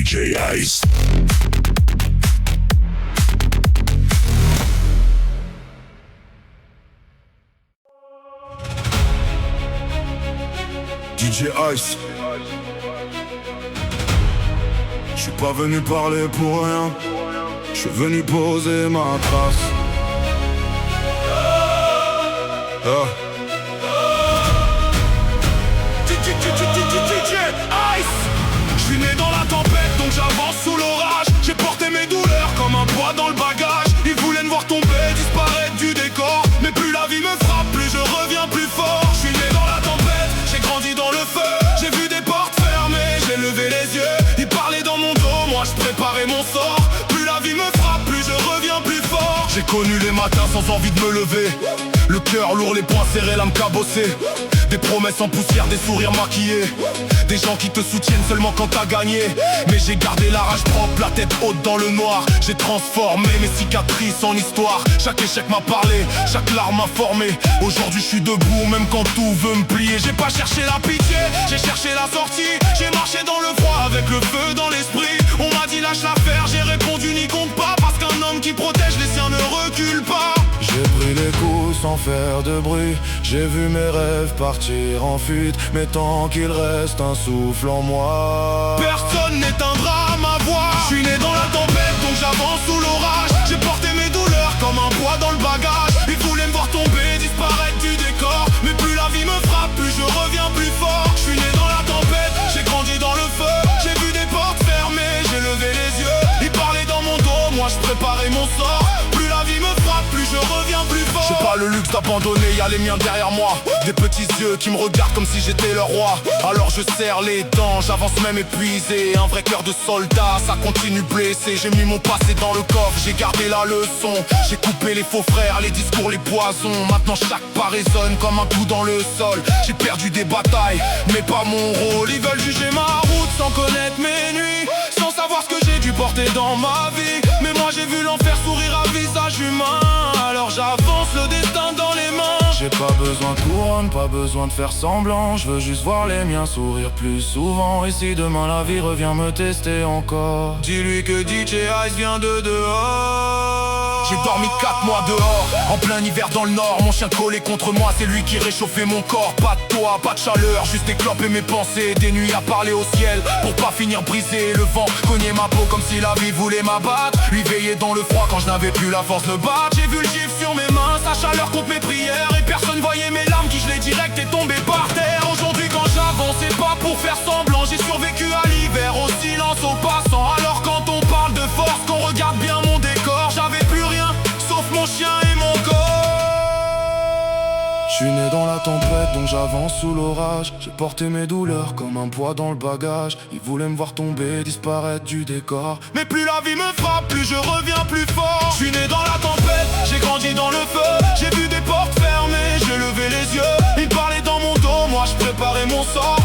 DJ Ice. DJ Ice. Je suis pas venu parler pour rien, je suis venu poser ma trace. DJ Ice. Je suis né dans la tempête donc j'avance sous l'orage. J'ai porté mes douleurs comme un poids dans le bagage. Ils voulaient me voir tomber, disparaître du décor. Mais plus la vie me frappe, plus je reviens plus fort. Je suis né dans la tempête, j'ai grandi dans le feu. J'ai vu des portes fermées, j'ai levé les yeux. Ils parlaient dans mon dos, moi je préparais mon sort. Plus la vie me frappe, plus je reviens plus fort. J'ai connu les matins sans envie de me lever, le cœur lourd, les poings serrés, l'âme cabossée. Des promesses en poussière, des sourires maquillés. Des gens qui te soutiennent seulement quand t'as gagné. Mais j'ai gardé la rage propre, la tête haute dans le noir. J'ai transformé mes cicatrices en histoire. Chaque échec m'a parlé, chaque larme m'a formé. Aujourd'hui je suis debout même quand tout veut me plier. J'ai pas cherché la pitié, j'ai cherché la sortie. J'ai marché dans le froid avec le feu dans l'esprit. On m'a dit lâche l'affaire, j'ai répondu n'y compte pas. Parce qu'un homme qui protège les siens ne recule pas. J'ai pris les coups sans faire de bruit. J'ai vu mes rêves partir en fuite. Mais tant qu'il reste un souffle en moi, personne n'éteindra ma voix. Je suis né dans la tempête donc j'avance sous l'orage. J'ai porté mes douleurs comme un poids dans le bagage. Ils voulaient me voir tomber, disparaître du décor. Mais plus la vie me frappe, plus je reviens plus fort. Je suis né dans la tempête, j'ai grandi dans le feu. J'ai vu des portes fermées, j'ai levé les yeux. Ils parlaient dans mon dos, moi je préparais mon sort. Plus la vie me frappe, plus je reviens plus fort. j'ai pas le luxe d'abandonner, y'a les miens derrière moi. Des petits yeux qui me regardent comme si j'étais leur roi. Alors je serre les dents, j'avance même épuisé. Un vrai cœur de soldat, ça continue blessé. J'ai mis mon passé dans le coffre, j'ai gardé la leçon. J'ai coupé les faux frères, les discours, les poisons. Maintenant chaque pas résonne comme un coup dans le sol. J'ai perdu des batailles, mais pas mon rôle. Ils veulent juger ma route sans connaître mes nuits, sans savoir ce que j'ai dû porter dans ma vie. Mais moi j'ai vu l'enfer sourire à visage humain. Alors j'avance le destin dans les mains. J'ai pas besoin de couronne, pas besoin de faire semblant. Je veux juste voir les miens sourire plus souvent. Et si demain la vie revient me tester encore, dis-lui que DJ Ice vient de dehors. J'ai dormi 4 mois dehors, en plein hiver dans le nord. Mon chien collé contre moi, c'est lui qui réchauffait mon corps. Pas de toit, pas de chaleur, juste des clopes et mes pensées. Des nuits à parler au ciel, pour pas finir brisé. Le vent cognait ma peau comme si la vie voulait m'abattre. Lui veillait dans le froid quand je n'avais plus la force de battre. J'ai vu le gif sur mes mains, sa chaleur contre mes prières. Et personne voyait mes larmes qui gelées direct et tombaient par terre. Aujourd'hui quand j'avance, c'est pas pour faire semblant. J'ai survécu à l'hiver, au silence, au passant. Alors quand on parle de force, qu'on regarde bien mon décor, j'avais plus rien, sauf mon chien et mon corps. Je suis né dans la tempête donc j'avance sous l'orage. J'ai porté mes douleurs comme un poids dans le bagage. Ils voulaient me voir tomber, disparaître du décor. Mais plus la vie me frappe, plus je reviens plus fort. Je suis né dans la tempête, j'ai grandi dans le feu. J'ai vu des portes fermées, j'ai levé les yeux. Ils parlaient dans mon dos, moi je préparais mon sort.